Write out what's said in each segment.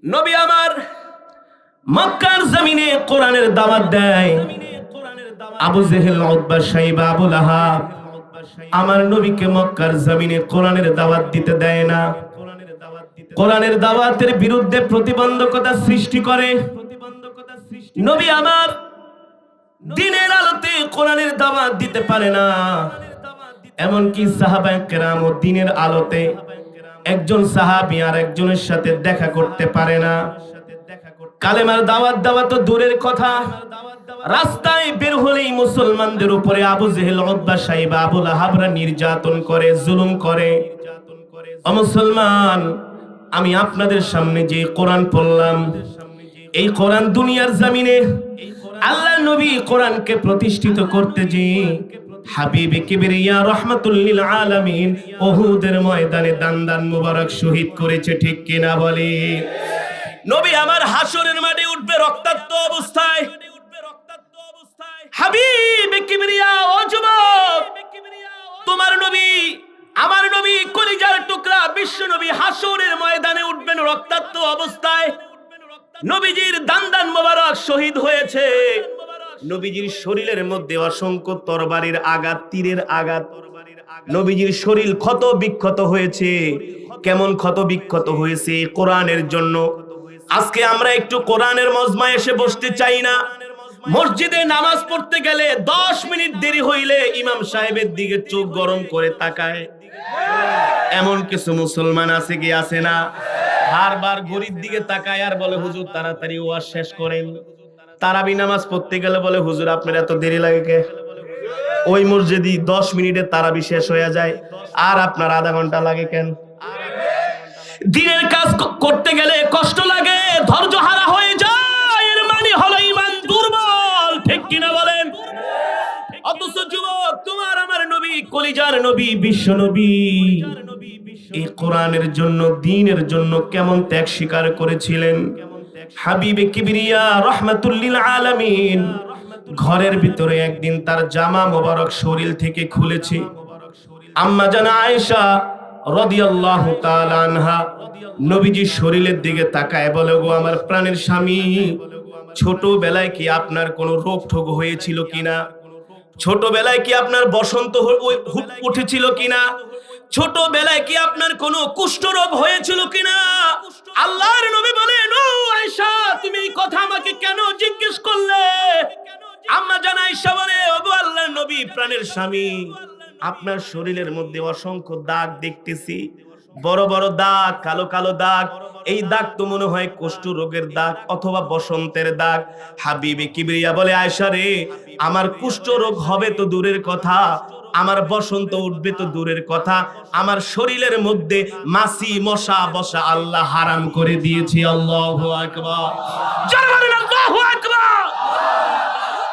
নবী আমার মক্কার জমিনে কোরআনের দাওয়াত দেয়। আবু জেহেল, উতবা, শাইবা, আবু লাহাব আমার নবীকে মক্কার জমিনে কোরআনের দাওয়াত দিতে দেয় না। কোরআনের দাওয়াতের বিরুদ্ধে প্রতিবন্ধকতা সৃষ্টি করে। নবী আমার দিনের আলোতে কোরআনের দাওয়াত দিতে পারে না। এমনকি সাহাবায়ে কেরাম ও দিনের আলোতে একজন সাহাবী আর একজনের সাথে দেখা করতে পারে না। কালেমার দাওয়াত দেওয়া তো দূরের কথা, রাস্তায় বের হলেই মুসলমানদের উপরে আবু জেহেল, উতবা, শাইবা, আবু লাহাবরা নির্যাতন করে, জুলুম করে। ও মুসলমান, আমি আপনাদের সামনে যে কোরআন পড়লাম, এই কোরআন দুনিয়ার জমিনে আল্লাহ নবী কোরআনকে প্রতিষ্ঠিত করতে যে হাবিবে কিবরিয়া রাহমাতুল লিল আলামিন উহুদের ময়দানে দান মুবারক শহীদ করেছে, ঠিক কিনা বলে? নবী আমার হাসরের মাঠে উঠবে রক্তাক্ত অবস্থায়। হাবিবে কিবরিয়া, ও যুবক, তোমার নবী, আমার নবী, কলিজার টুকরা বিশ্ব নবী হাসরের ময়দানে উঠবেন রক্তাক্ত অবস্থায়। নবীজির দান মোবারক শহীদ হয়েছে। নবীজির শরীরের মধ্যে অসংখ্য তরবারির আঘাত, তীরের আঘাত। নবীজির শরীর ক্ষত বিক্ষত হয়েছে। কেমন ক্ষত বিক্ষত হয়েছে? কোরআনের জন্য। আজকে আমরা একটু কোরআনের মজমায় এসে বসতে চাই না। মসজিদে নামাজ পড়তে গেলে 10 মিনিট দেরি হইলে ইমাম সাহেবের দিকে চোখ গরম করে তাকায়। এমন কিছু মুসলমান আছে কি আছে না? বারবার ঘড়ির দিকে তাকায় আর বলে, হুজুর তাড়াতাড়ি ওয়াজ শেষ করেন। তারাবি নামাজ পড়তে গেলে বলে, হুজুর আপনার এত দেরি লাগে কে? ওই মসজিদে 10 মিনিটে তারাবি শেষ হয়ে যায়, আর আপনার আধা ঘন্টা লাগে কেন? দিনের কাজ করতে গেলে কষ্ট লাগে, ধৈর্য হারা হয়ে যায়। এর মানে হলো ঈমান দুর্বল, ঠিক কিনা বলেন? অথচ যুবক, তোমার আমার নবী, কলিজার নবী, বিশ্ব নবী, এই কোরআনের জন্য, দ্বীনের জন্য কেমন ত্যাগ স্বীকার করেছিলেন। হাবিবে কিবরিয়া রাহমাতুল লিল আলামিন ঘরের ভিতরে একদিন তার জামা মোবারক শরীর থেকে খুলেছে। আম্মা জানা আয়েশা রাদিয়াল্লাহু তাআলা আনহা নবীজির শরীরের দিকে তাকায় বলে, গো আমার প্রাণের স্বামী, ছোটবেলায় কি আপনার কোনো রোগ ঠোগ হয়েছিল কিনা? ছোটবেলায় কি আপনার বসন্ত উঠেছিল কিনা? ছোটবেলায় কি আপনার কোনো কুষ্ঠ রোগ হয়েছিল কিনা? আল্লাহর নবী বলেন, ও আয়েশা, তুমি এই কথা আমাকে কেন জিজ্ঞেস করলে? আম্মা জানা আয়েশা বলে, ওগো আল্লাহর নবী, প্রাণের স্বামী, আপনার শরীরের মধ্যে অসংখ্য দাগ দেখতেছি, বড় বড় দাগ, কালো কালো দাগ। এই দাগ তো মনে হয় কুষ্ঠ রোগের দাগ অথবা বসন্তের দাগ। হাবিবে কিবরিয়া বলে, আয়েশা রে, আমার কুষ্ঠ রোগ হবে তো দূরের কথা, আমার বসন্ত উঠবে তো দূরের কথা, আমার শরীরের মধ্যে মাছি মশা বসা আল্লাহ হারাম করে দিয়েছে। আল্লাহু আকবার, জোরে বলেন আল্লাহু আকবার।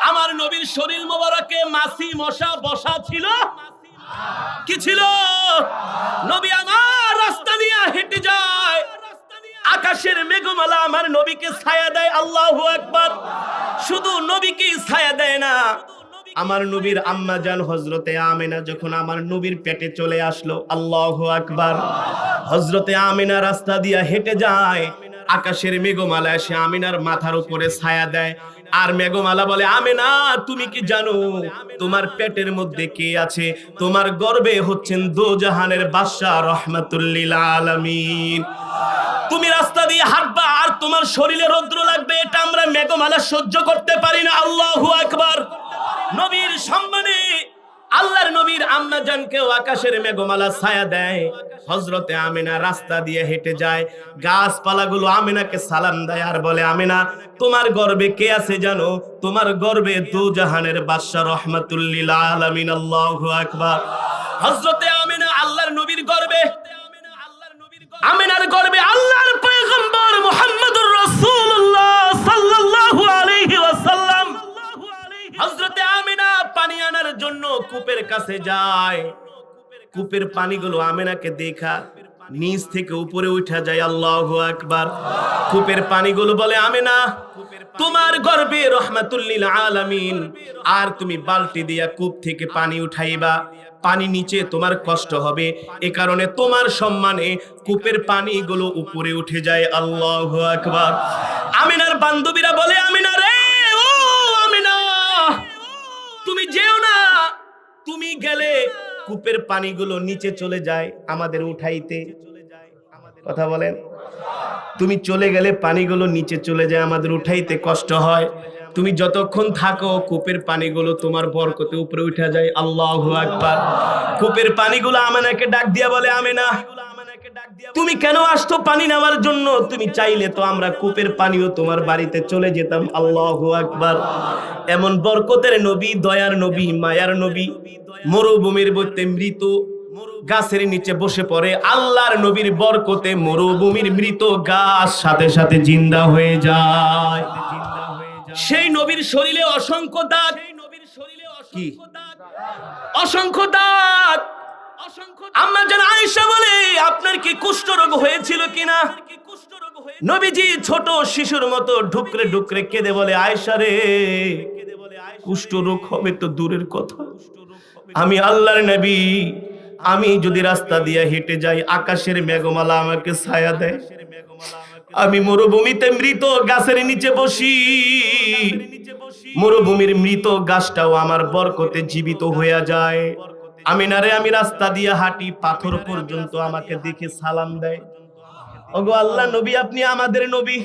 আমার নবীর শরীর মোবারকে মাছি মশা বসা ছিল কি ছিল? নবী আমার রাস্তা দিয়ে হেঁটে যায়, আকাশের মেঘমালা আমার নবীকে ছায়া দেয়। আল্লাহু আকবার। শুধু নবীকে ছায়া দেয় না, আমার নবীর আম্মা জান হযরতে আমিনা যখন আমার নবীর পেটে চলে আসলো, আল্লাহু আকবার, হযরতে আমিনা রাস্তা দিয়ে হেঁটে যায়, আকাশের মেঘমালা এসে আমিনার মাথার উপরে ছায়া দেয়। আর মেঘমালা বলে, আমিনা, তুমি কি জানো তোমার পেটের মধ্যে কে আছে? তোমার গর্ভে হচ্ছেন দোজাহানের বাদশা রাহমাতুল লিল আলামিন। তুমি রাস্তা দিয়ে হাঁটবা আর তোমার শরীরে রৌদ্র লাগবে, এটা আমরা মেঘমালা সহ্য করতে পারি না। আল্লাহু আকবার। নবীর সম্মানে আল্লাহর নবীর আম্মা জানকেও আকাশের মেঘমালা ছায়া দেয়। হযরতে আমিনা রাস্তা দিয়ে হেঁটে যায়, গাছপালাগুলো আমিনাকে সালাম দেয় আর বলে, আমিনা, তোমার গর্ভে কে আছে জানো? তোমার গর্ভে দোজাহানের বাদশা রাহমাতুল লিল আলামিন। আল্লাহু আকবার। হযরতে আমিনা আল্লাহর নবীর গর্ভে, আমিনার গর্ভে আল্লাহর পয়গম্বর মুহাম্মদুর রাসূলুল্লাহ সাল্লাল্লাহু আলাইহি ওয়াসাল্লাম। হযরতে আমিনা পানি আনার জন্য কূপের কাছে যায়। কূপের পানিগুলো আমিনাকে দেখা নিচ থেকে উপরে উঠা যায়। আল্লাহু আকবার। কূপের পানিগুলো বলে, আমিনা, তোমার গর্ভে রাহমাতুল লিল আলামিন, আর তুমি বালতি দিয়া কূপ থেকে পানি উঠাইবা। পানি নিচে তোমার কষ্ট হবে, এ কারণে তোমার সম্মানে কূপের পানিগুলো উপরে উঠে যায়। আল্লাহু আকবার। আমিনার বান্ধবীরা বলে, আমিনা রে, ও আমিনা, তুমি যেও না, তুমি গেলে কূপের পানিগুলো নিচে চলে যায় আমাদের উঠাইতে। কথা বলেন, তুমি চলে গেলে পানিগুলো নিচে চলে যায়, আমাদের উঠাইতে কষ্ট হয়। তুমি যতক্ষণ থাকো কূপের পানিগুলো তোমার বরকতে উপরে উঠে যায়। আল্লাহু আকবার। কূপের পানিগুলো আমিনাকে ডাক দিয়া বলে, আমিনা, তুমি কেন আসতো পানি নেওয়ার জন্য? তুমি চাইলে তো আমরা কূপের পানিও তোমার বাড়িতে চলে যেতাম। আল্লাহু আকবার। এমন বরকতের নবী, দয়ার নবী, মায়ার নবী, মরুভূমির মধ্যে মৃত গাছের নিচে বসে পড়ে। আল্লাহর নবীর বরকতে মরুভূমির মৃত গাছ সাথে সাথে জিন্দা হয়ে যায়। সেই নবীর শরীরে অসংখ্য দাগ। কি অসংখ্য দাগ? আম্মা জান আয়েশা বলে, আপনার কি কুষ্ঠরোগ হয়েছিল কিনা? নবীজি ছোট শিশুর মতো ঢুকরে ঢুকরে কেঁদে বলে, আয়েশা রে, কুষ্ঠরোগ হবে তো দূরের কথা, আমি আল্লাহর নবী, আমি যদি রাস্তা দিয়ে হেঁটে যাই, আকাশের মেঘমালা আমাকে ছায়া দেয়, আমি মরুভূমিতে মৃত গাছের নিচে বসি, মরুভূমির মৃত গাছটাও আমার বরকতে জীবিত হয়ে যায়। আমিনা রে, আমি রাস্তা দিয়ে হাঁটি, পাথর পর্যন্ত আমাকে দেখে সালাম দেয়। ওগো আল্লাহ নবী, আপনি আমাদের নবী,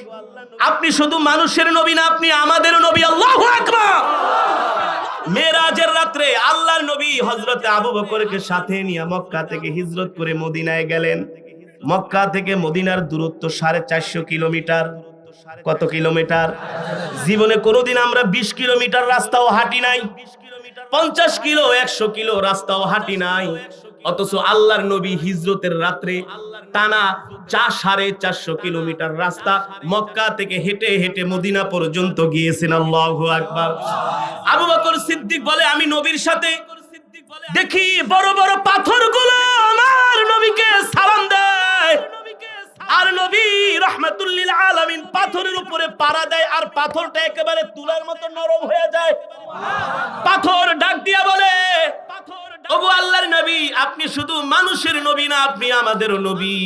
আপনি শুধু মানুষের নবী না, আপনি আমাদের নবী। আল্লাহু আকবার। মেরাজের রাত্রে আল্লাহর নবী হযরতে আবু বকরকে সাথে নিয়ে মক্কা থেকে হিজরত করে মদিনায় গেলেন। মক্কা থেকে মদিনার দূরত্ব 450 কিলোমিটার। কত কিলোমিটার? জীবনে কোনোদিন আমরা 20 কিলোমিটার রাস্তাও হাঁটি নাই, 50 কিলো 100 কিলো রাস্তাও হাঁটি নাই। অথচ আল্লাহর নবী হিজরতের রাত্রে টানা 450 কিলোমিটার রাস্তা মক্কা থেকে হেঁটে হেঁটে মদিনা পর্যন্ত গিয়েছেন। আল্লাহু আকবার। আবু বকর সিদ্দিক বলে, আমি নবীর সাথে দেখি বড় বড় পাথরগুলো আমার নবীকে সালাম দেয়, আর নবী রাহমাতুল লিল আলামিন পাথরের উপরে পাড়া দেয়, আর পাথরটা একেবারে তুলার মতো নরম হয়ে যায়। পাথর ডাক দিয়া বলে, ওগো আল্লাহর নবী, আপনি শুধু মানুষের নবী না, আপনি আমাদেরও নবী।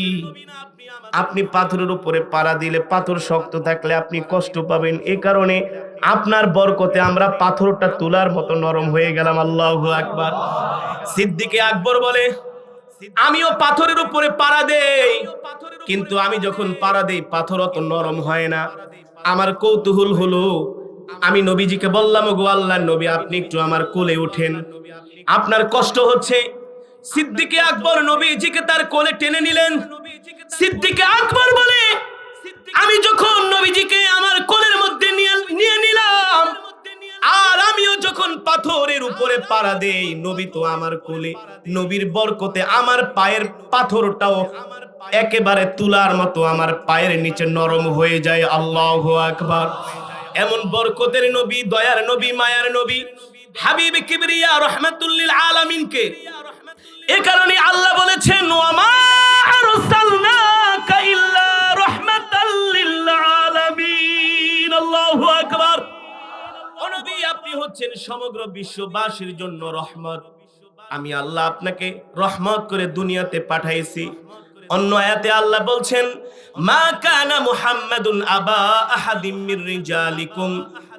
আপনি পাথরের উপরে পাড়া দিলে, পাথর শক্ত থাকলে আপনি কষ্ট পাবেন, এই কারণে আপনার বরকতে আমরা পাথরটা তুলার মতো নরম হয়ে গেলাম। আল্লাহু আকবার। সিদ্দিকে আকবর বলে, আমিও পাথরের উপরে পাড়া দেই, কিন্তু আমি যখন পাড়া দেই পাথর অত নরম হয় না। আমার কৌতূহল হলো, আমি নবীজিকে বললাম, ওগো আল্লাহর নবী, আপনি একটু আমার কোলে উঠেন, আপনার কষ্ট হচ্ছে। সিদ্দিকে আকবর নবীজিকে তার কোলে টেনে নিলেন। সিদ্দিকে আকবর বলে, আমি যখন নবীজিকে আমার কোলের মধ্যে নিয়ে নিলাম, আর আমিও যখন পাথরের উপরে পাড়া দেই, নবী তো আমার কোলে, নবীর বরকতে আমার পায়ের পাথরটাও একেবারে তুলার মতো আমার পায়ের নিচে নরম হয়ে যায়। আল্লাহু আকবার। এমন বরকতের নবী, দয়ার নবী, মায়ার নবী, হাবিবে কিবরিয়া রাহমাতুল লিল আলামিনকে এ কারণে আল্লাহ বলেছেন, ওয়া মা আরসালনাকা ইল্লা রাহমাতাল লিল আলামিন। আল্লাহু আকবার। ও নবী, আপনি হচ্ছেন সমগ্র বিশ্ববাসীর জন্য রহমত। আমি আল্লাহ আপনাকে রহমত করে দুনিয়াতে পাঠাইছি। অন্য আয়াতে আল্লাহ বলছেন, মা কানা মুহাম্মাদুন আবা আহাদিম মির রিজালিকুম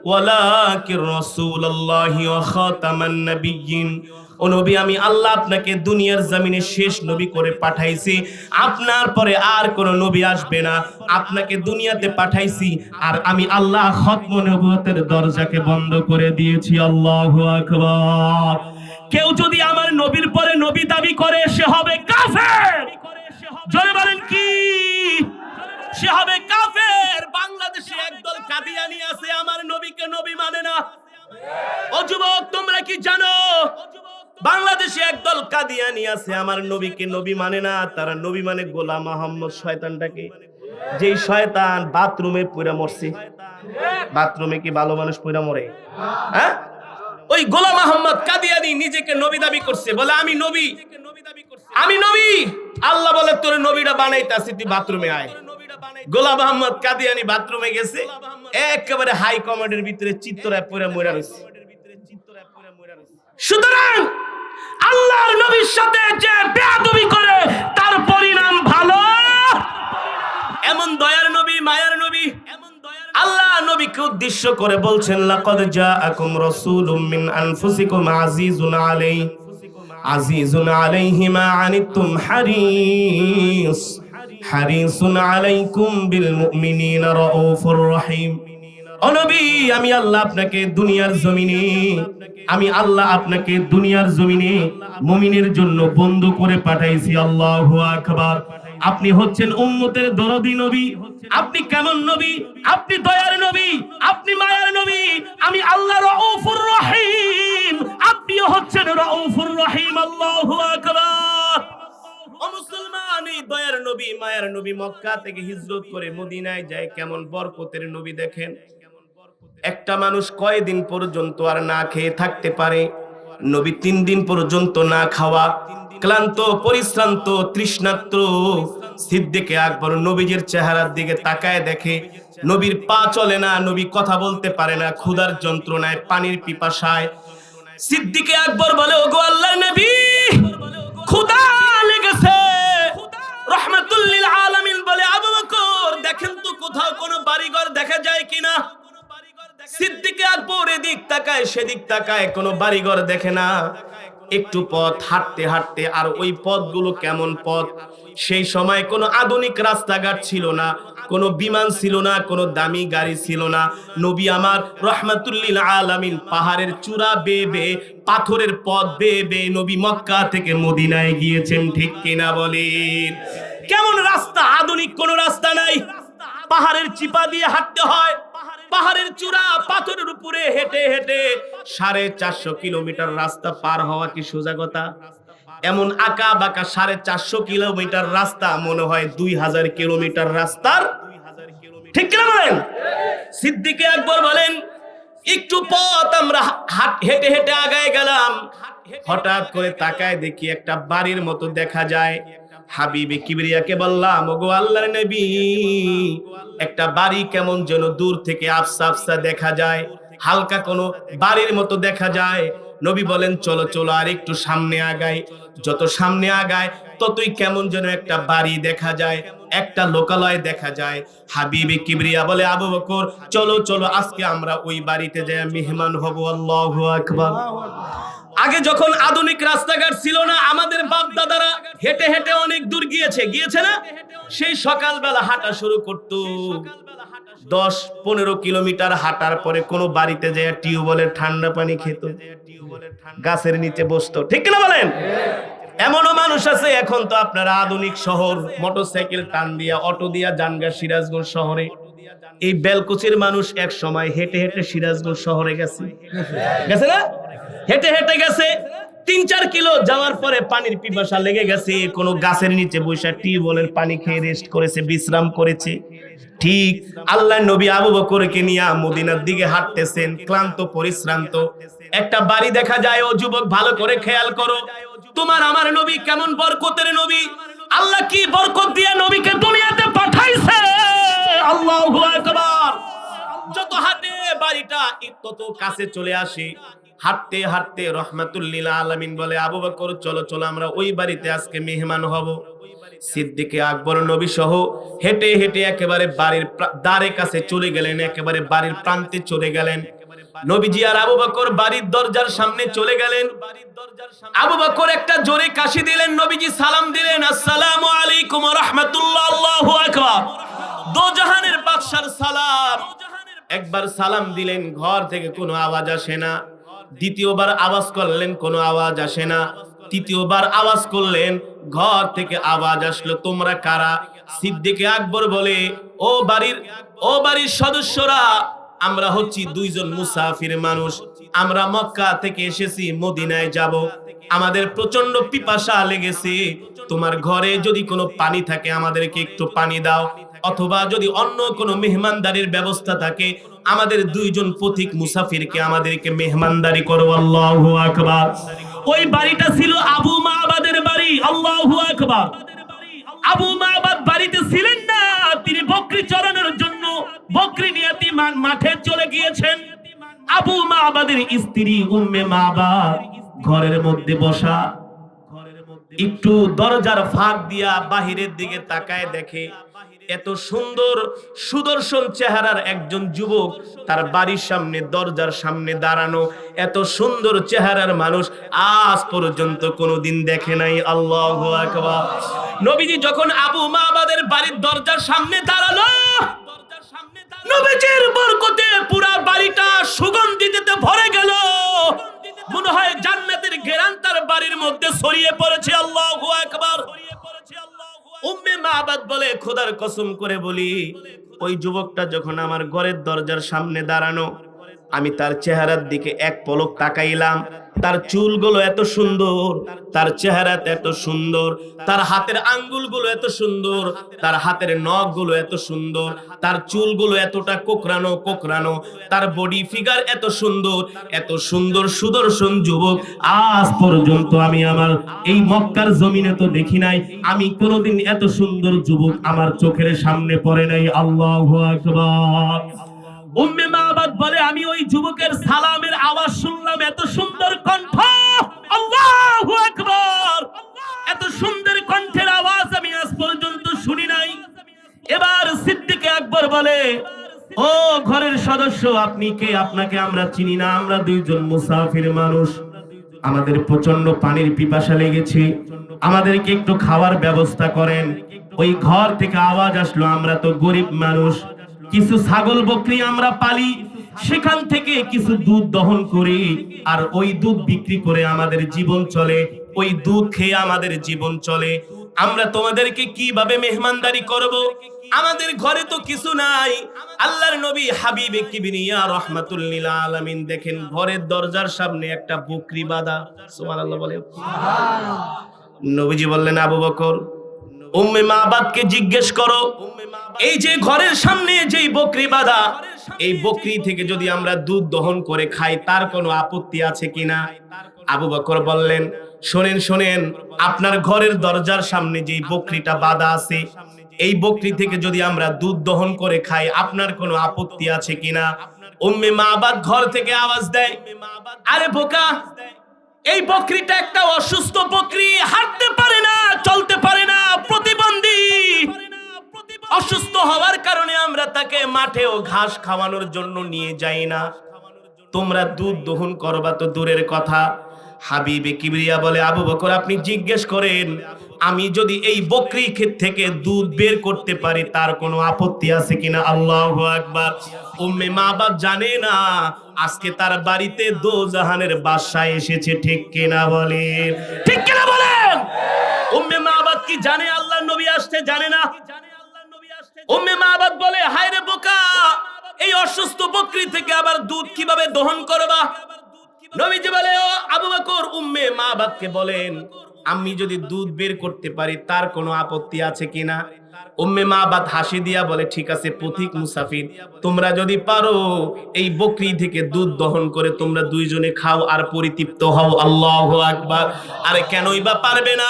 ওয়ালাকির রাসূলুল্লাহি ওয়া খাতামান নাবিয়্যিন। ও নবী, আমি আল্লাহ আপনাকে দুনিয়ার জমিনে শেষ নবী করে পাঠাইছি, আপনার পরে আর কোন নবী আসবে না, আপনাকে দুনিয়াতে পাঠাইছি, আর আমি আল্লাহ খতমুন নবুয়তের দরজাকে বন্ধ করে দিয়েছি। আল্লাহু আকবার। কেউ যদি আমার নবীর পরে নবী দাবি করে, সে হবে কাফের। জোরে বলেন কি? সে হবে কাফের। বাংলাদেশে একদল কাদিয়ানি আছে, আমার নবীকে নবী মানে না। ও যুবক, তোমরা কি জানো বাংলাদেশে একদল কাদিয়ানি আছে, আমার নবীকে নবী মানে না। তারা নবী মানে গোলাম মোহাম্মদ শয়তানটাকে, যেই শয়তান বাথরুমে পড়ে মরছে। বাথরুমে কি ভালো মানুষ পড়ে মরে? হ্যাঁ, ওই গোলাম মোহাম্মদ কাদিয়ানি নিজেকে নবী দাবি করছে, বলে আমি নবী, আমি নবী। আল্লাহ বলে, তোর নবীটা বানাইতাছি, তুই বাথরুমে আয়। গোলাম মোহাম্মদ কাদিয়ানি বাথরুমে গেছে, একেবারে হাই কমান্ডের ভিতরে চিত্তরায় পড়ে মরে রয়েছে। সুতরাং আল্লাহর নবীর সাথে যে বেয়াদবি করে তার পরিণাম ভালো। এমন দয়ার নবী, মায়ার নবী, আল্লাহ নবীকে উদ্দেশ্য করে বলছেন, লাকাদ জাআকুম রাসূলুম মিন আনফুসিকুম আজিজুন আলাইহি মা আনিতুম হারিসুন আলাইকুম বিল মুমিনিনা রাউফুর রহিম। ও নবী, আমি আল্লাহ আপনাকে দুনিয়ার জমিনে মুমিনের জন্য বন্ধু করে পাঠাইছি। আল্লাহু আকবার। আপনি হচ্ছেন উম্মতের দরদি নবী। আপনি কেমন নবী? আপনি দয়ার নবী, আপনি মায়ার নবী। আমি আল্লাহ রাউফুর রহিম, আপনিও হচ্ছেন রাউফুর রহিম। আল্লাহু আকবার। ও মুসলমান, এই দয়ার নবী, মায়ার নবী মক্কা থেকে হিজরত করে মদিনায় যায়। কেমন বরকতের নবী দেখেন। একটা মানুষ কয়দিন পর্যন্ত আর না খেয়ে থাকতে পারে? নবী 3 দিন পর্যন্ত না খাওয়া, ক্লান্ত, পরিশ্রান্ত, তৃষ্ণার্ত। সিদ্দিকে আকবর নবীজির চেহারার দিকে তাকায় দেখে নবীর পা চলে না, নবী কথা বলতে পারে না, ক্ষুধার যন্ত্রণায়, পানির পিপাসায়। সিদ্দিকে আকবর বলে, ওগো আল্লাহর নবী, ক্ষুধা লেগেছে। রাহমাতুল লিল আলামিন বলে, আবু বকর দেখেন তো কোথাও কোনো বাড়িঘর দেখা যায় কিনা। সিদ্দিকে আকবর এদিক তাকায় সেদিক তাকায়, কোনো বাড়িঘর দেখে না। একটু পথ হাঁটতে হাঁটতে, আর ওই পথগুলো কেমন পথ? সেই সময় কোনো আধুনিক রাস্তাঘাট ছিল না, কোনো বিমান ছিল না, কোনো দামি গাড়ি ছিল না। নবী আমার রাহমাতুল লিল আলামিন পাহাড়ের চূড়া বেয়ে বেয়ে, পাথরের পথ বেয়ে বেয়ে নবী মক্কা থেকে মদিনায় গিয়েছেন। ঠিক কিনা বলেন? কেমন রাস্তা? আধুনিক কোনো রাস্তা নাই, পাহাড়ের চিপা দিয়ে হাঁটতে হয়। পাহাড়ের চূড়া, পাথরের উপরে হেঁটে হেঁটে 450 কিলোমিটার রাস্তা পার হওয়া কি সোজা কথা? এমন আঁকা বাঁকা 450 কিলোমিটার রাস্তা মনে হয় 2000 কিলোমিটার রাস্তার। ঠিক কিনা বলেন? সিদ্দিকে আকবর বলেন, একটু পথ আমরা হেঁটে হেঁটে আগায় গেলাম, হঠাৎ করে তাকায় দেখি একটা বাড়ির মতো দেখা যায়। হাবিবে কিবরিয়াকে বললাম, ওগো আল্লাহর নবী, একটা বাড়ি কেমন যেন দূর থেকে আফসা আফসা দেখা যায়, হালকা কোনো বাড়ির মতো দেখা যায়। নবী বলেন, চলো চলো আর একটু সামনে আগাই। যত সামনে আগায় ততই কেমন যেন একটা বাড়ি দেখা যায়, একটা লোকালয় দেখা যায়। হাবিবে কিবরিয়া বলে, আবু বকর চলো চলো, আজকে আমরা ওই বাড়িতে যাই মেহমান হব। আল্লাহু আকবার। আগে যখন আধুনিক রাস্তাঘাট ছিল না, আমাদের বাপ দাদারা হেঁটে হেঁটে অনেক দূর গিয়েছে না? সেই সকালবেলা হাঁটা শুরু করতো, 10-15 কিলোমিটার হাঁটার পরে কোনো বাড়িতে যায় টিউবওয়েলের ঠান্ডা পানি খেত, গাছের নিচে বসতো। ঠিক কিনা বলেন? এমনও মানুষ আছে, এখন তো আপনারা আধুনিক শহর, মোটরসাইকেল টান দিয়া, অটো দিয়া জানগা সিরাজগঞ্জ শহরে। এই বেলকুচির মানুষ এক সময় হেঁটে হেঁটে সিরাজগঞ্জ শহরে গেছে না? হেঁটে হেঁটে গেছে 3-4 কিলো, যাওয়ার পরে পানির পিপাসা লেগে গেছে, কোনো গাছের নিচে বসে টিউবওয়েলের পানি খেয়ে রেস্ট করেছে, বিশ্রাম করেছে। ঠিক আল্লাহর নবী আবু বকরকে নিয়ে মদিনার দিকে হাঁটতেছেন, ক্লান্ত পরিশ্রান্ত। একটা বাড়ি দেখা যায়। ও যুবক, ভালো করে খেয়াল করো, তোমার আমার নবী কেমন বরকতের নবী। আল্লাহ কি বরকত দিয়ে নবীকে দুনিয়াতে পাঠাইছে। আল্লাহু আকবার। যত হাঁটে বাড়িটা তত কাছে চলে আসে। হাঁটতে হাঁটতে রাহমাতুল লিল আলামিন বলে, আবু বকর চলো চলো, আমরা ওই বাড়িতে আজকে মেহমান হব। সিদ্দিকে আকবর নবী সহ হেঁটে হেঁটে একেবারে বাড়ির দ্বারের কাছে চলে গেলেন, একেবারে বাড়ির প্রান্তে চলে গেলেন। নবীজি আর আবু বকর বাড়ির দরজার সামনে চলে গেলেন। আবু বকর একটা জোরে কাশি দিলেন, নবীজি সালাম দিলেন, আসসালামু আলাইকুম ওয়া রাহমাতুল্লাহ। আল্লাহু আকবার। দো জাহানের বাদশার সালাম। একবার সালাম দিলেন, ঘর থেকে কোনো আওয়াজ আসে না। দ্বিতীয়বার আওয়াজ করলেন, কোনো আওয়াজ আসে না। তৃতীয়বার আওয়াজ করলেন, ঘর থেকে আওয়াজ আসলো, তোমরা কারা? সিদ্দিকে আকবর বলে, ও বাড়ির সদস্যরা, আমরা হচ্ছি 2 জন মুসাফির মানুষ। আমরা মক্কা থেকে এসেছি, মদিনায় যাব। আমাদের প্রচন্ড পিপাসা লেগেছে। তোমার ঘরে যদি কোনো পানি থাকে আমাদেরকে একটু পানি দাও, অথবা যদি অন্য কোনো মেহমানদারির ব্যবস্থা থাকে, আমাদের 2 জন পথিক মুসাফিরকে আমাদেরকে মেহমানদারি করো। আল্লাহু আকবার। ওই বাড়িটা ছিল আবু মাবাদের বাড়ি। আল্লাহু আকবার। আবু মাবাদ বাড়িতে ছিলেন না, তিনি বকরি চরানোর জন্য বকরি নিয়ে মাঠে চলে গিয়েছেন। আবু মাবাদের স্ত্রী উম্মে মাবাদ ঘরের মধ্যে বসা, একটু দরজার ফাঁক দিয়া বাহিরের দিকে তাকায় দেখে এত সুন্দর সুদর্শন চেহারার একজন যুবক তার বাড়ির সামনে দরজার সামনে দাঁড়ানো। এত সুন্দর চেহারার মানুষ আজ পর্যন্ত কোনোদিন দেখে নাই। আল্লাহু আকবার। নবীজি যখন আবু মাবাদের বাড়ির দরজার সামনে দাঁড়ালো, নবীজির বরকতে পুরা বাড়িটা সুগন্ধিতে ভরে গেল। মনে হয় জান্নাতের ঘেরান তার বাড়ির মধ্যে ছড়িয়ে পড়েছে। আল্লাহু আকবার। উম্মে মাবাদ বলে, খোদার কসম করে বলি, ওই যুবকটা যখন আমার ঘরের দরজার সামনে দাঁড়ানো, আমি তার চেহারার দিকে এক পলক তাকাইলাম। তার চুলগুলো এত সুন্দর, তার চেহারা এত সুন্দর, তার হাতের আঙ্গুলগুলো এত সুন্দর, তার হাতের নখগুলো এত সুন্দর, তার চুলগুলো এতটা কোকড়ানো কোকড়ানো, তার বডি ফিগার এত সুন্দর, এত সুন্দর সুদর্শন যুবক আজ পর্যন্ত আমি আমার এই মক্কার জমিনে তো দেখি নাই। আমি কোনোদিন এত সুন্দর যুবক আমার চোখের সামনে পড়ে নাই। আল্লাহু আকবার। উম্মে মাবাদ বলে, আমি ওই যুবকের সালামের আওয়াজ শুনলাম, এত সুন্দর কণ্ঠ। আল্লাহু আকবার। এত সুন্দর কণ্ঠের আওয়াজ আমি আজ পর্যন্ত শুনি নাই। এবার সিদ্দিক আকবর বলে, ও ঘরের সদস্য, আপনি কে? আপনাকে আমরা চিনি না, আমরা দুইজন মুসাফির মানুষ, আমাদের প্রচন্ড পানির পিপাসা লেগেছে, আমাদেরকে একটু খাওয়ার ব্যবস্থা করেন। ওই ঘর থেকে আওয়াজ আসলো, আমরা তো গরিব মানুষ, কিছু ছাগল বকরি আমরা পালি, সেখান থেকে কিছু দুধ দহন করি, আর ওই দুধ বিক্রি করে আমাদের জীবন চলে, ওই দুধ খেয়ে আমাদের জীবন চলে। আমরা তোমাদেরকে কিভাবে মেহমানদারি করব? আমাদের ঘরে তো কিছু নাই। আল্লাহর নবী হাবিবে কিবরিয়া রাহমাতুল লিল আলামিন দেখেন ঘরের দরজার সামনে একটা বকরি বাঁধা। সুবহানাল্লাহ বলেন। নবীজি বললেন, আবু বকর, উম্মে মাবাদকে জিজ্ঞেস করো, এই যে ঘরের সামনে যেই বকরি বাঁধা, এই বকরি থেকে যদি আমরা দুধ দহন করে খাই তার কোনো আপত্তি আছে কিনা? আবু বকর বললেন, শোনেন শোনেন, আপনার ঘরের দরজার সামনে যেই বকরিটা বাঁধা আছে, এই বকরি থেকে যদি আমরা দুধ দহন করে খাই আপনার কোনো আপত্তি আছে কিনা? উম্মে মাবাদ ঘর থেকে আওয়াজ দেয়, আরে বোকা, এই বকরিটা একটা অসুস্থ বকরি, হাঁটতে পারে না, চলতে পারে না, প্রতিবন্ধী। অসুস্থ হওয়ার কারণে আমরা তাকে মাঠেও ঘাস খাওয়ানোর জন্য নিয়ে যাই না। তোমরা দুধ দহন করবা তো দূরের কথা। হাবিবে কিবরিয়া বলে, আবু বকর, আপনি জিজ্ঞেস করেন, আমি যদি এই বকরি ক্ষেত থেকে দুধ বের করতে পারি তার কোনো আপত্তি আছে কিনা? আল্লাহু আকবার। উম্মে মাবাদ জানে না আজকে তার বাড়িতে দোজাহানের বাদশা এসেছে, ঠিক কিনা বলেন? ঠিক কিনা বলেন? উম্মে মাবাদ কি জানে আল্লাহর নবী আসছে? জানে না। উম্মে মাবাদ বলে, হায় রে বোকা, এই অসুস্থ বকরি থেকে আবার দুধ কিভাবে দহন করবা? নবীজি বলে, ও আবু বকর, উম্মে মাবাদকে বলেন, আমি যদি দুধ বের করতে পারি তার কোনো আপত্তি আছে কিনা? উম্মে মাবাদ হাসি দিয়া বলে, ঠিক আছে পথিক মুসাফির, তোমরা যদি পারো এই বকরি থেকে দুধ দহন করে তোমরা দুইজনে খাও আর পরিতৃপ্ত হও। আল্লাহু আকবার। আরে কেনই বা পারবে না?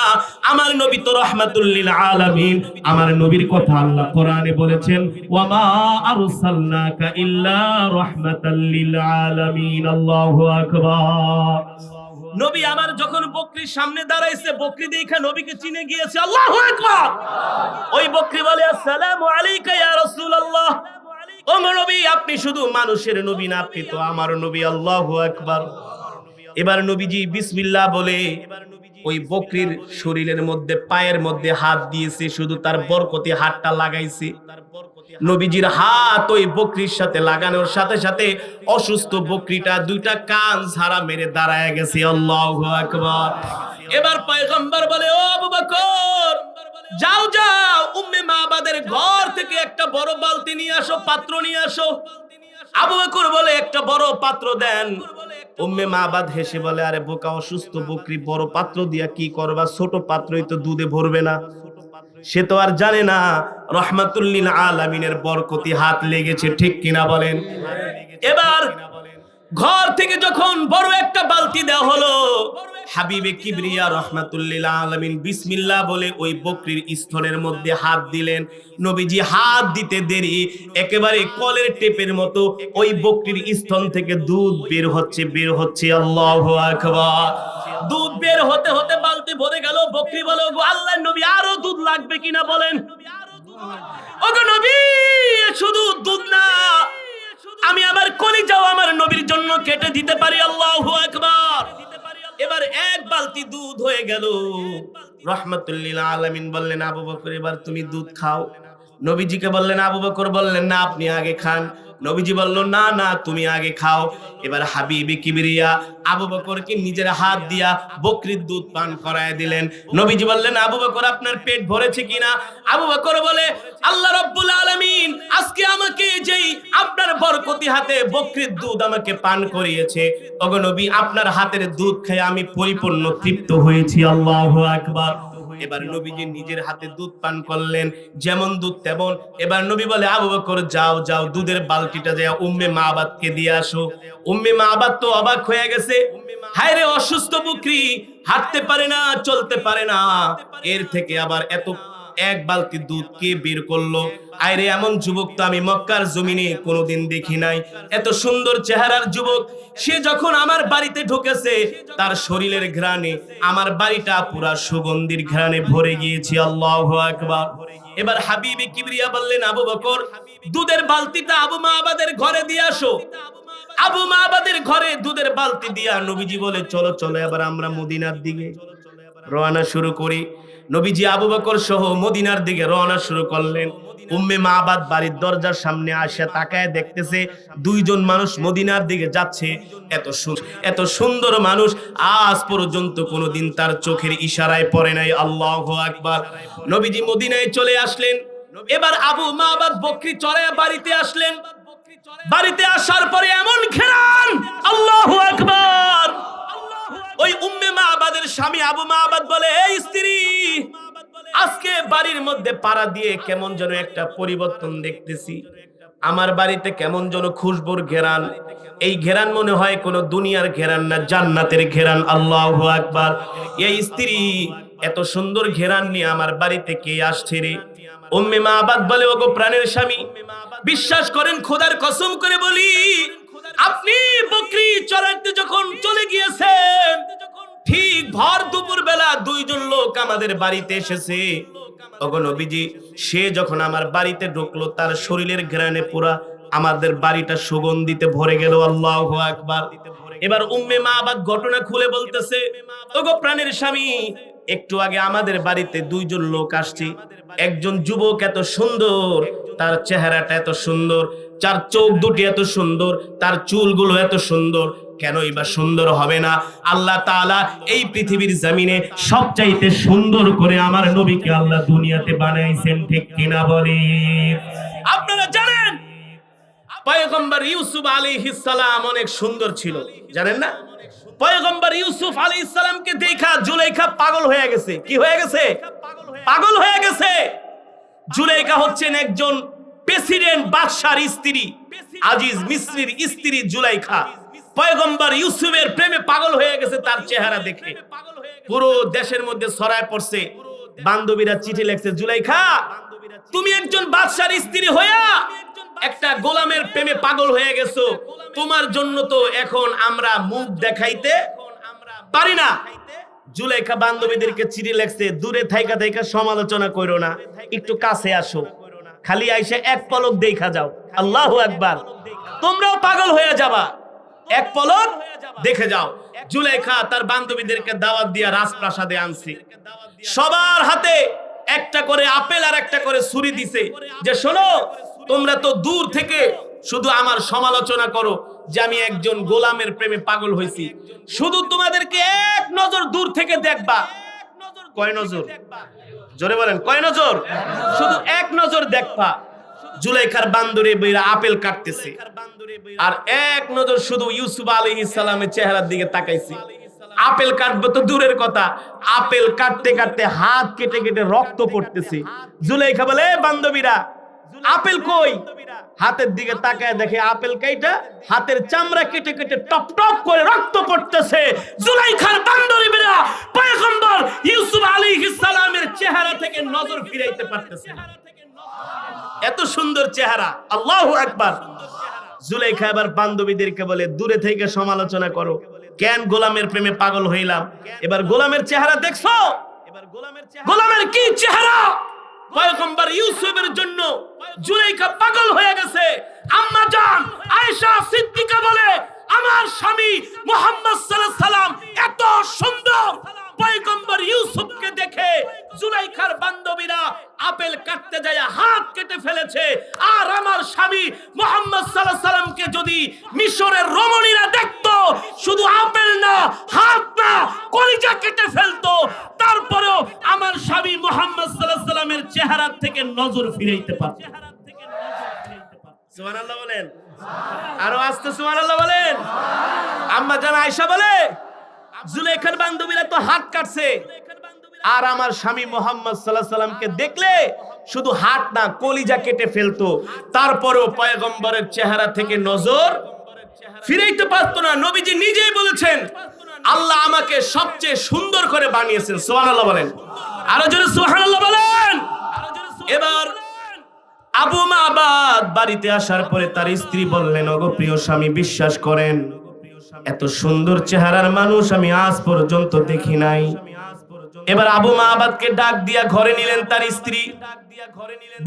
আমার নবী তো রাহমাতুল লিল আলামিন। আমার নবীর কথা আল্লাহ কোরআনে বলেছেন, ওয়া মা আরসালনাকা ইল্লা রাহমাতাল লিল আলামিন। আল্লাহু আকবার। নবী আমার যখন বকরির সামনে দাঁড়াইছে, বকরি দেখে নবীকে চিনে গিয়েছে। আল্লাহু আকবার। ওই বকরি বলে, আসসালামু আলাইকা ইয়া রাসূলুল্লাহ। ও নবী, আপনি শুধু মানুষের নবী না, আপনি তো আমার নবী। আল্লাহু আকবার। এবার নবীজি বিসমিল্লাহ বলে ওই বকরির শরীরের মধ্যে, পায়ের মধ্যে হাত দিয়েছে, শুধু তার বরকতি হাতটা লাগাইছে। নবীজির হাত ওই বকরির সাথে লাগানোর সাথে সাথে অসুস্থ বকরিটা দুইটা কান ছাড়া মেরে দাঁড়ায় গেছে। আল্লাহু আকবার। এবার পয়গম্বর বলে, ও আবু বকর, যাও যাও, উম্মে মাবাদের ঘর থেকে একটা বড় বালতি নিয়ে আসো, পাত্র নিয়ে আসো। আবু বকর বলে, একটা বড় পাত্র দেন। উম্মে মাবাদ হেসে বলে, আরে বোকা, অসুস্থ বকরি বড় পাত্র দিয়া কি করবা? ছোট পাত্রই তো দুধে ভরবে না। সে তো আর জানে না রাহমাতুল লিল আলামিনের বরকতি হাত লেগেছে, ঠিক কিনা বলেন? এবার ঘর থেকে যখন বড় একটা বালতি দেওয়া হলো, হাবিবে কিবরিয়া রাহমাতুল লিল আলামিন বিসমিল্লাহ বলে ওই বকরির স্তনের মধ্যে হাত দিলেন। নবীজি হাত দিতে দেরি, একেবারে কলের টেপের মতো ওই বকরির স্তন থেকে দুধ বের হচ্ছে, বের হচ্ছে। আল্লাহু আকবার। দুধ বের হতে হতে বালতি ভরে গেল। বকরি বলে, ওগো আল্লাহর নবী আরো দুধ লাগবে কিনা বলেন। ওগো নবী, শুধু দুধ না, আমি আমার কলিজাও আমার নবীর জন্য কেটে দিতে পারি। আল্লাহু আকবার। এবার এক বালতি দুধ হয়ে গেল। রাহমাতুল লিল আলামিন বললেন, আবু বকর এবার তুমি দুধ খাও। নবীজিকে বললেন, আবু বকর বললেন, না আপনি আগে খান। নবীজি বলল, না না তুমি আগে খাও। এবার হাবিবে কিবরিয়া আবু বকরকে নিজের হাত দিয়া বকরির দুধ পান করায় দিলেন। নবীজি বললেন, আবু বকর আপনার পেট ভরেছে কিনা? আবু বকর বলে, আল্লাহ রাব্বুল আলামিন আজকে আমাকে যেই আপনার বরকতি হাতে বকরির দুধ আমাকে পান করিয়েছে, ওগো নবী আপনার হাতের দুধ খেয়ে আমি পরিপূর্ণ তৃপ্ত হয়েছি। আল্লাহু আকবার। এবার নবীজি নিজের হাতে দুধ পান করলেন, যেমন দুধ তেমন। এবার নবী বলে, আবু বকর যাও যাও দুধের বালতিটা যায় উম্মে মাবাদকে দিয়ে আসো। উম্মে মাবাদ তো অবাক হয়ে গেছে, হায় রে অসুস্থ বকরি, হাঁটতে পারে না, চলতে পারে না, এর থেকে আবার এত এক বালতি দুধ কে বের করলো? আরে এমন যুবক তো আমি মক্কার জমিনে কোনোদিন দেখি নাই। এত সুন্দর চেহারার যুবক, সে যখন আমার বাড়িতে ঢুকেছে তার শরীরের ঘ্রাণে আমার বাড়িটা পুরা সুগন্ধির ঘ্রাণে ভরে গিয়েছে। আল্লাহু আকবার। এবার হাবিবে কিবরিয়া বললেন, আবু বকর দুধের বালতিটা আবু মাবাদের ঘরে দিয়ে আসো। আবু মাবাদের ঘরে দুধের বালতি দিয়া নবীজি বলে, চলো চলো এবার আমরা মদিনার দিকে রওনা শুরু করি। নবীজি আবু বকর সহ মদিনার দিকে রওনা শুরু করলেন। উম্মে মাবাদ বাড়ির দরজার সামনে আসে তাকায় দেখতেছে দুইজন মানুষ মদিনার দিকে যাচ্ছে। এত সুন্দর মানুষ আজ পর্যন্ত কোনোদিন তার চোখের ইশারায় পড়ে নাই। আল্লাহু আকবার। নবীজি মদিনায় চলে আসলেন। এবার আবু মাবাদ বকরি চড়ায় বাড়িতে আসলেন। বাড়িতে আসার পরে এমন ঘেরান, আল্লাহু আকবার। ওই উম্মে মাবাদের স্বামী আবু মাবাদ বলে, এই স্ত্রী, আজকে বাড়ির মধ্যে পাড়া দিয়ে কেমন যেন একটা পরিবর্তন দেখতেছি। আমার বাড়িতে কেমন যেন খুশবুর ঘেরান। এই ঘেরান মনে হয় কোন দুনিয়ার ঘেরান না, জান্নাতের ঘেরান। আল্লাহু আকবার। এই স্ত্রী, এত সুন্দর ঘেরান নিয়ে আমার বাড়িতে কে আসছে রে? উম্মে মাবাদ বলে, ওগো প্রাণের স্বামী, বিশ্বাস করেন খোদার কসম করে বলি, আপনি বকরি চড়াইতে যখন চলে গিয়েছেন ঠিক ভর দুপুর বেলা দুইজন লোক আমাদের বাড়িতে এসেছে। ওগো নবীজি, সে যখন আমার বাড়িতে ঢুকলো তার শরীরের ঘ্রাণে পুরা আমাদের বাড়িটা সুগন্ধিতে ভরে গেল। আল্লাহু আকবার। এবার উম্মে মাবাদ ঘটনা খুলে বলতেছে, ওগো প্রাণের স্বামী, একটু আগে আমাদের বাড়িতে দুইজন লোক আসছে। একজন যুবক এত সুন্দর, তার চেহারাটা এত সুন্দর, তার চোখ দুটি এত সুন্দর, তার চুলগুলো এত সুন্দর। কেনই বা সুন্দর হবে না? আল্লাহ তাআলা এই পৃথিবীর জমিনে সবচাইতে সুন্দর করে আমার নবীকে আল্লাহ দুনিয়াতে বানাইছেন, ঠিক কিনা বলে? আপনারা জানেন পয়গম্বর ইউসুফ আলাইহিস সালাম অনেক সুন্দর ছিল, জানেন না? পয়গম্বর ইউসুফ আলাইহিস সালামকে দেখা জুলাইখা পাগল হয়ে গেছে। কি হয়ে গেছে? পাগল হয়ে গেছে। জুলাইখা হচ্ছেন একজন প্রেসিডেন্ট বাদশার স্ত্রী, আজিজ মিসরির স্ত্রী জুলাইখা। পয়গম্বর ইউসুফের প্রেমে পাগল হয়ে গেছে তার চেহারা দেখে। পুরো দেশের মধ্যে ছড়ায় পড়ছে। বান্ধবীরা চিঠি লিখছে, জুলাইখা তুমি একজন বাদশার স্ত্রী হইয়া একটা গোলামের প্রেমে পাগল হয়ে গেছো, তোমার জন্য তো এখন আমরা মুখ দেখাইতে পারি না। জুলাইখা বান্ধবীদেরকে চিঠি লিখছে, দূরে থাইকা থাইকা সমালোচনা করো না, একটু কাছে আসো, খালি আইসা এক পলক দেখা যাও। আল্লাহু আকবার। তোমরাও পাগল হয়ে যাবা, এক পলক দেখে যাও। জুলাইখা তার বান্ধবীদেরকে দাওয়াত দিয়া রাজপ্রাসাদে আনছে। সবার হাতে একটা করে আপেল আর একটা করে ছুরি দিছে, যে শোনো, তোমরা তো দূর থেকে শুধু আমার সমালোচনা করো যে আমি একজন গোলামের প্রেমে পাগল হয়েছি, শুধু তোমাদেরকে এক নজর দূর থেকে দেখবা। কয় নজর? জোরে বলেন, কয় নজর? শুধু এক নজর দেখবা। জুলাইখার বান্দরীরা আপেল কাটতেছে, আর এক নজর শুধু ইউসুফ আলাইহিস সালামের চেহারার দিকে তাকাইছে। আপেল কাটবে তো দূরের কথা, আপেল কাটতে কাটতে হাত কেটে কেটে রক্ত পড়তেছে। জুলাইখা বলে, বান্ধবীরা আপেল কই? হাতের দিকে তাকায় দেখে আপেল কাইটা হাতের চামড়া কেটে কেটে টপ টপ করে রক্ত পড়তেছে। জুলাইখার বান্ধবীরা পয়গম্বর ইউসুফ আলাইহিস সালামের চেহারা থেকে নজর ফিরাইতে পারতেছে না। এত সুন্দর চেহারা। আল্লাহু আকবার। জুলাইখা এবার বান্ধবীদেরকে বলে, দূরে থেকে সমালোচনা করো, কেন গোলামের প্রেমে পাগল হইলাম। এবার গোলামের চেহারা দেখছো? গোলামের কি চেহারা! পয়গম্বর ইউসুফের জন্য জুলাইখা পাগল হয়ে গেছে। আম্মা জান আয়েশা সিদ্দিকা বলে, আমার স্বামী মুহাম্মদ সাল্লাল্লাহু আলাইহি সাল্লাম এত সুন্দর, পয়গম্বর ইউসুফকে দেখে জুলাইখার বান্ধবীরা আপেল কাটতে যায় হাত কেটে ফেলেছে। আর আমার স্বামী মুহাম্মদ সাল্লাল্লাহু আলাইহি সাল্লামকে যদি মিশরের রমণীরা দেখতো, শুধু আপেল না, হাত না, কলিজা কেটে ফেলতো। তারপরেও আমার স্বামী মুহাম্মদ সাল্লাল্লাহু আলাইহি সাল্লামের চেহারা থেকে নজর ফিরাইতে পারত। সুবহানাল্লাহ বলেন, আরো আস্তে সুবহানাল্লাহ বলেন। আম্মা জান আয়েশা বলে, জুলাইখার বান্ধবীরা তো হাত কাটছে, আর আমার স্বামী মুহাম্মদ সাল্লাল্লাহু আলাইহি সাল্লামকে দেখলে শুধু হাত না, কলিজা কেটে ফেলতো। তারপরেও পয়গম্বরের চেহারা থেকে নজর ফিরাইতে পারতো না। নবীজি নিজেই বলেছেন, আল্লাহ আমাকে সবচেয়ে সুন্দর করে বানিয়েছেন। সুবহানাল্লাহ বলেন, আরো জোরে সুবহানাল্লাহ বলেন। এবার আবু মাবাদ বাড়িতে আসার পরে তার স্ত্রী বললেন, ওগো প্রিয় স্বামী, বিশ্বাস করেন এত সুন্দর চেহারার মানুষ আমি আজ পর্যন্ত দেখি নাই। এবার আবু মাবাদকে ডাক দিয়া ঘরে নিলেন তার স্ত্রী,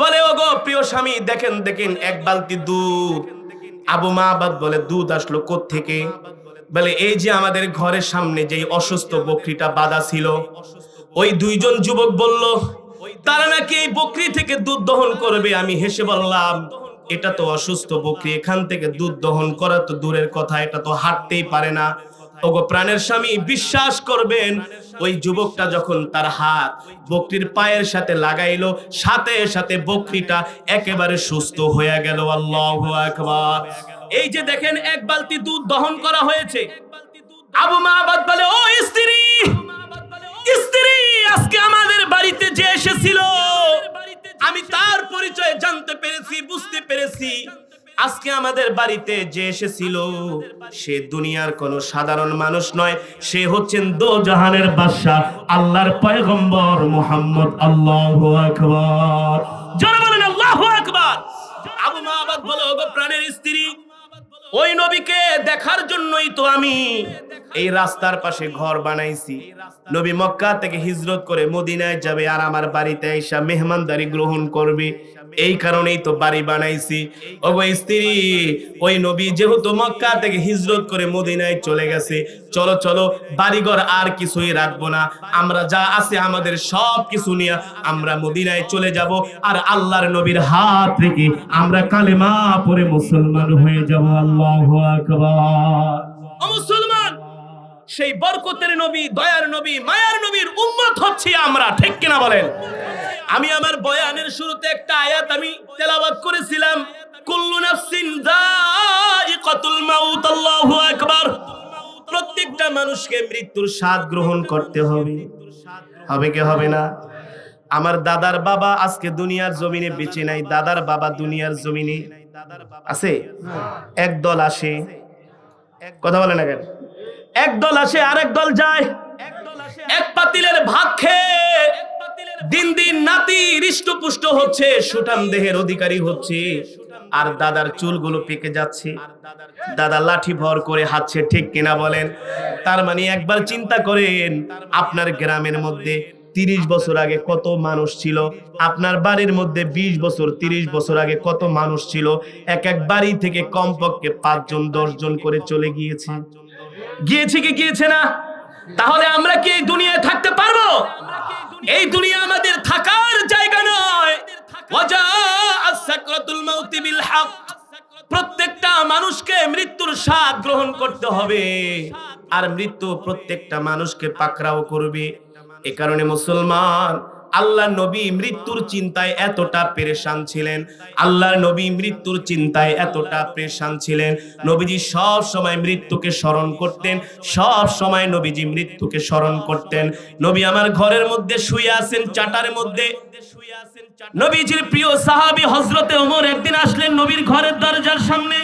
বলে, ওগো প্রিয় স্বামী, দেখেন দেখেন এক বালতি দুধ। আবু মাবাদ বলে, দুধ আসলো কোত্থেকে? বলে, এই যে আমাদের ঘরের সামনে যে অসুস্থ বকরিটা বাঁধা ছিল, ওই দুইজন যুবক বলল তারা নাকি এই বকরি থেকে দুধ দহন করবে। আমি হেসে বললাম, এটা তো অসুস্থ বকরি, এখান থেকে দুধ দহন করা তো দূরের কথা, এটা তো হাঁটতেই পারে না। ওগো প্রাণের স্বামী, বিশ্বাস করবেন, ওই যুবকটা যখন তার হাত বকরির পায়ের সাথে লাগাইলো, সাথে সাথে বকরিটা একেবারে সুস্থ হয়ে গেল। আল্লাহু আকবার। এই যে দেখেন এক বালতি দুধ দহন করা হয়েছে। আবু মাবাদ বলে, ও স্ত্রী, স্ত্রী আজকে আমাদের বাড়িতে যে এসেছিল, আমি তার পরিচয় জানতে পেরেছি, বুঝতে পেরেছি। আজকে আমাদের বাড়িতে যে এসেছিল সে দুনিয়ার কোন সাধারণ মানুষ নয়, সে হচ্ছেন দোজাহানের বাদশা আল্লাহর পয়গম্বর মুহাম্মদ। আল্লাহু আকবার। জোরে বলেন আল্লাহু আকবার। আবু মাবাদ বলে, ওগো প্রাণের স্ত্রী, ওই নবীকে দেখার জন্যই তো আমি এই রাস্তার পাশে ঘর বানাইছি। নবী মক্কা থেকে হিজরত করে মদিনায় যাবে, আর আমার বাড়িতে এসে মেহমানদারি গ্রহণ করবে, এই কারণেই তো বাড়ি বানাইছি। ওগো স্ত্রী, ওই নবী যেহেতু মক্কা থেকে হিজরত করে মদিনায় চলে গেছে, চলো চলো, বাড়িঘর আর কিছুই রাখবো না, আমরা যা আছে আমাদের সব কিছু নিয়ে আমরা মদিনায় চলে যাব, আর আল্লাহর নবীর হাত থেকে আমরা কালেমা পড়ে মুসলমান হয়ে যাব। আল্লাহু আকবার। ও মুসলমান, সেই বরকতের নবী, দয়ার নবী, মায়ার নবীর উম্মত হচ্ছি আমরা, ঠিক কিনা বলেন? আমি আমার বয়ানের শুরুতে একটা আয়াত আমি তেলাওয়াত করেছিলাম, কুল্লু নাফসিন যায়িকাতুল মাউত। আল্লাহু আকবার। প্রত্যেকটা মানুষকে মৃত্যুর স্বাদ গ্রহণ করতে হবে। হবে কি হবে না? আমার দাদার বাবা আজকে দুনিয়ার জমিনে বেঁচে নাই, দাদার বাবা দুনিয়ার জমিনে আছে। একদল আসে, কথা বলে না কেন? একদল আসে, আরেক দল যায়। এক পাতিলের ভাত খেয়ে দিন দিন নাতি হৃষ্টপুষ্ট হচ্ছে, সুঠাম দেহের অধিকারী হচ্ছে, আর দাদার চুলগুলো পেকে যাচ্ছে। দাদা লাঠি ভর করে হাঁটছে, ঠিক কিনা বলেন? তার মানে একবার চিন্তা করেন, আপনার গ্রামের মধ্যে 30 বছর আগে কত মানুষ ছিল, আপনার বাড়ির মধ্যে 20 বছর 30 বছর আগে কত মানুষ ছিল। এক এক বাড়ি থেকে কমপক্ষে 5 জন 10 জন করে চলে গিয়েছে। গিয়েছে কি গিয়েছে না? তাহলে আমরা কি এই দুনিয়ায় থাকতে পারবো? এই দুনিয়া আমাদের থাকার জায়গা নয়। ওয়াজাআ সাকরাতুল মাউতি বিল হক। প্রত্যেকটা মানুষকে মৃত্যুর স্বাদ গ্রহণ করতে হবে, আর মৃত্যু প্রত্যেকটা মানুষকে পাকড়াও করবে। এই কারণে মুসলমান, আল্লাহর নবী মৃত্যুর চিন্তায় এতটা পেরেশান ছিলেন, আল্লাহর নবী মৃত্যুর চিন্তায় এতটা পেরেশান ছিলেন, নবীজি সব সময় মৃত্যুকে স্মরণ করতেন, সব সময় নবীজি মৃত্যুকে স্মরণ করতেন। নবী আমার ঘরের মধ্যে শুয়ে আছেন, চাটার মধ্যে। নবীজির প্রিয় সাহাবী হযরতে ওমর একদিন আসলেন নবীর ঘরের দরজার সামনে,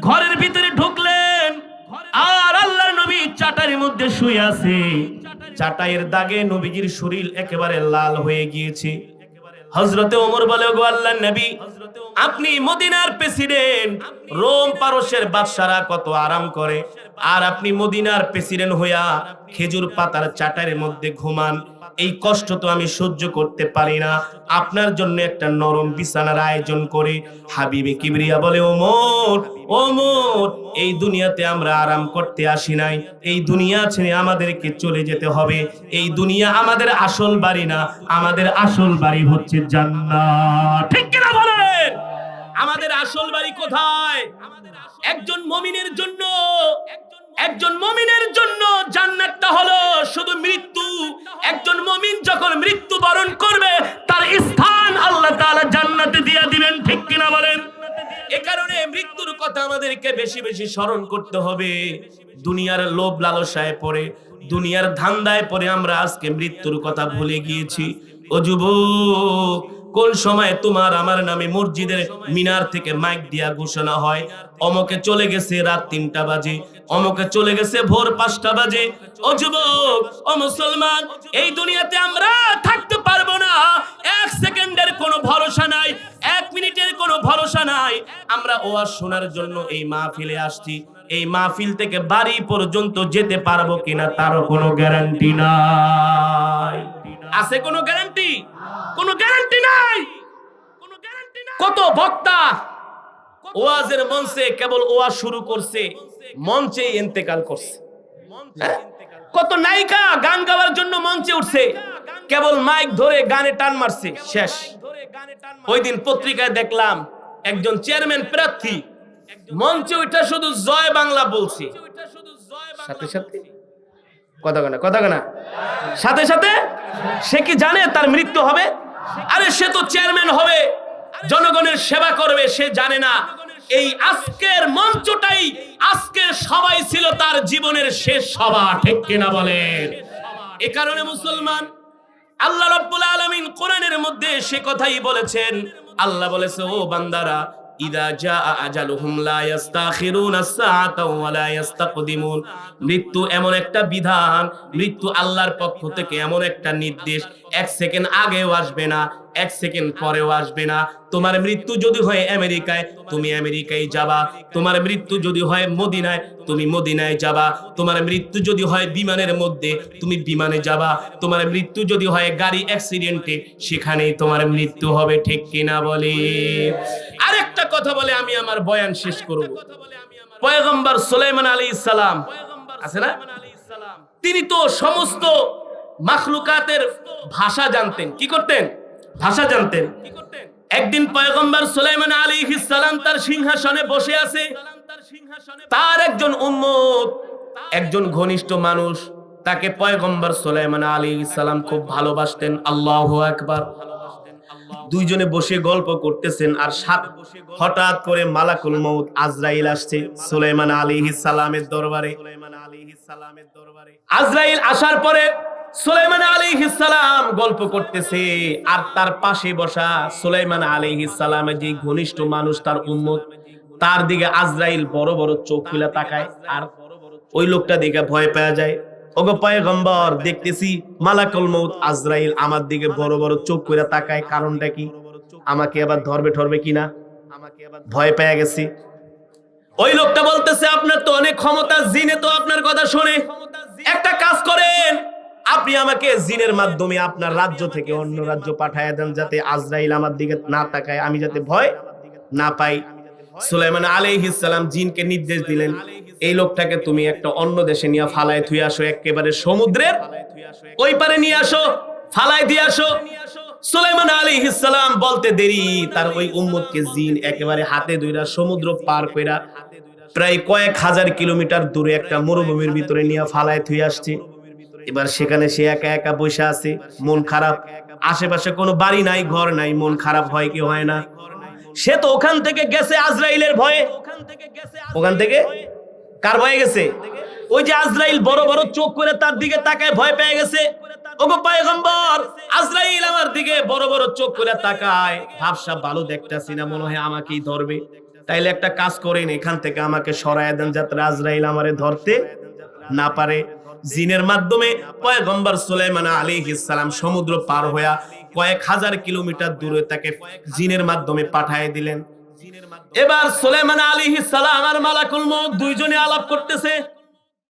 ঘরের ভিতরে ঢুকলেন, আর আল্লাহর নবী চাটার মধ্যে শুয়ে আছে। চাটাইয়ের দাগে নবীজির শরীর একেবারে লাল হয়ে গিয়েছে। হযরতে ওমর বলে, ওগো আল্লাহর নবী, আপনি মদিনার প্রেসিডেন্ট, রোম পারস্যের বাদশারা কত আরাম করে, আর আপনি মদিনার প্রেসিডেন্ট হইয়া খেজুর পাতার চাটারের মধ্যে ঘুমান। এই কষ্ট তো আমি সহ্য করতে পারি না। আপনার জন্য একটা নরম বিছানার আয়োজন করে হাবিবে কিবরিয়া বলে, ওমর ওমর, এই দুনিয়াতে আমরা আরাম করতে আসি নাই, এই দুনিয়া ছেড়ে আমাদেরকে চলে যেতে হবে। এই দুনিয়া আমাদের আসল বাড়ি না, আমাদের আসল বাড়ি হচ্ছে জান্নাত। ঠিক কিনা বলেন? আমাদের আসল বাড়ি কোথায়? একজন মুমিনের জন্য জান্নাতটা হলো শুধু মৃত্যু। একজন মুমিন যখন মৃত্যু বরণ করবে, তার স্থান আল্লাহ তাআলা জান্নাতে দিয়ে দিবেন। ঠিক কিনা বলেন? এ কারণে মৃত্যুর কথা আমাদেরকে বেশি বেশি স্মরণ করতে হবে। দুনিয়ার লোভ লালসায় পড়ে, দুনিয়ার ধান্দায় পড়ে আমরা আজকে মৃত্যুর কথা ভুলে গিয়েছি। ও যুবক, কোন সময় তোমার আমার নামে মসজিদের মিনার থেকে মাইক দিয়া ঘোষণা হয়, অমকে চলে গেছে রাত 3টা বাজে, অমকে চলে গেছে ভোর 5টা বাজে। ও যুবক, ও মুসলমান, এই দুনিয়াতে আমরা থাকতে পারবো না। 1 সেকেন্ডের কোনো ভরসা নাই, 1 মিনিটের কোনো ভরসা নাই। আমরা ওয়াজ শোনার জন্য এই মাহফিলে আসছি, এই মাহফিল থেকে বাড়ি পর্যন্ত যেতে পারবো কিনা তারও কোনো গ্যারান্টি নাই। আছে কোনো গ্যারান্টি? কোনো গ্যারান্টি নাই। কত বক্তা ওয়াজের মঞ্চে কেবল ওয়াজ শুরু করছে, মঞ্চেই ইন্তেকাল করছে। কত নায়িকা গান গাওয়ার জন্য মঞ্চে উঠছে, কেবল মাইক ধরে গানে টান মারছে, শেষ। ওই দিন পত্রিকায় দেখলাম একজন চেয়ারম্যান প্রার্থী মঞ্চে উঠে শুধু জয় বাংলা বলছে, সাথে সাথে কথা গানা সাথে সাথে সে কি জানে তার মৃত্যু হবে? আরে সে তো চেয়ারম্যান হবে, জনগণের সেবা করবে, সে জানে না এই আজকের মঞ্চটাই, আজকের সবাই ছিল তার জীবনের শেষ সভা। ঠিক কিনা বলেন? এ কারণে মুসলমান, আল্লাহ রাব্বুল আলামিন কোরআনের মধ্যে সে কথাই বলেছেন। আল্লাহ বলেছে, ও বান্দারা, ইদা জাআ আজালুহুম লা ইস্তাখিরুনা সাআতা ওয়া লা ইস্তাকদিমুন। মৃত্যু এমন একটা বিধান, মৃত্যু আল্লাহর পক্ষ থেকে এমন একটা নির্দেশ, 1 সেকেন্ড আগেও আসবে না, 1 সেকেন্ড পরেও আসবে না। তোমার মৃত্যু যদি হয় আমেরিকায়, তুমি আমেরিকায় যাবা। তোমার মৃত্যু যদি হয় মদিনায়, তুমি মদিনায় যাবা। তোমার মৃত্যু যদি হয় বিমানের মধ্যে, তুমি বিমানে যাবা। তোমার মৃত্যু যদি হয় গাড়ি অ্যাক্সিডেন্টে, সেখানেই তোমার মৃত্যু হবে। ঠিক কিনা বলে? আরেকটা কথা বলে আমি আমার বয়ান শেষ করব। পয়গম্বর সুলাইমান আলাইহিস সালাম আছে না, তিনি তো সমস্ত মাখলুকাতের ভাষা জানতেন। কি করতেন? ভাষা জানতেন। একদিন পয়গম্বর সুলাইমান আলাইহিস সালাম তার সিংহাসনে বসে আছে, তার একজন উম্মত, একজন ঘনিষ্ঠ মানুষ, তাকে পয়গম্বর সুলাইমান আলাইহিস সালাম খুব ভালোবাসতেন। আল্লাহু আকবার। দুইজনে বসে গল্প করতেছেন, আর হঠাৎ করে মালাকুল মউত আজরাইল আসছে সুলাইমান আলাইহিস সালামের দরবারে। আজরাইল আসার পরে সুলাইমান আলাইহিস সালাম গল্প করতেছে, আর তার পাশে বসা সুলাইমান আলাইহিস সালামের যে ঘনিষ্ঠ মানুষ, তার উম্মত, তার দিকে আজরাইল বড় বড় চোখ খুলে তাকায়, আর ওই লোকটা দেখে ভয় পেয়ে যায়। ওগো পয়গম্বর, দেখতেছি মালাকুল মউত আজরাইল আমার দিকে বড় বড় চোখ করে তাকায়, কারণটা কি? আমাকে আবার ধরবে কিনা, ভয় পেয়ে গেছি। ওই লোকটা বলতেছে, আপনার তো অনেক ক্ষমতা, জিনে তো আপনার কথা শুনে। একটা কাজ করেন, আপনি আমাকে জিনের মাধ্যমে আপনার রাজ্য থেকে অন্য রাজ্য পাঠায় দেন, যাতে আজরাইল আমার দিকে না তাকায়, আমি যাতে ভয় না পাই। সুলাইমান আলাইহিস সালাম জিনকে নির্দেশ দিলেন, এই লোকটাকে তুমি একটা অন্য দেশে নিয়ে ফালায় থুই আসো, একেবারে সমুদ্রের ওই পারে নিয়ে আসো, ফালায় দিয়ে আসো। সুলাইমান আলাইহিস সালাম বলতে দেরি, তার ওই উম্মতকে জিন একেবারে হাতে ধইরা সমুদ্র পার কইরা প্রায় কয়েক হাজার কিলোমিটার দূরে একটা মরুভূমির ভিতরে নিয়ে ফালায় থুই আসছে। এবার সেখানে সে একা একা বসে আছে, মন খারাপ, আশেপাশে কোনো বাড়ি নাই, ঘর নাই, মন খারাপ হয় কি হয় না? সে তো ওখান থেকে গেছে আজরাইলের ভয়ে। ওখান থেকে কার ভয়ে গেছে? ওই যে আজরাইল বড় বড় চোখ করে তার দিকে তাকায়, ভয় পেয়ে গেছে। ওগো পয়গম্বর, আজরাইল আমার দিকে বড় বড় চোখ করে তাকায়, ভাবসা ভালো দেখতাছি না, মনে হয় আমাকেই ধরবে। তাইলে একটা কাজ করেন, এখান থেকে আমাকে সরায় দেন, যাতে আজরাইল আমারে ধরতে না পারে। জিনের মাধ্যমে পয়গম্বর সুলাইমান আলাইহিস সালাম সমুদ্র পার হইয়া কয়েক হাজার কিলোমিটার দূরে তাকে জিনের মাধ্যমে পাঠিয়ে দিলেন। এবার সুলাইমান আলাইহিস সালাম আর মালাকুল মউত দুইজনে আলাপ করতেছে।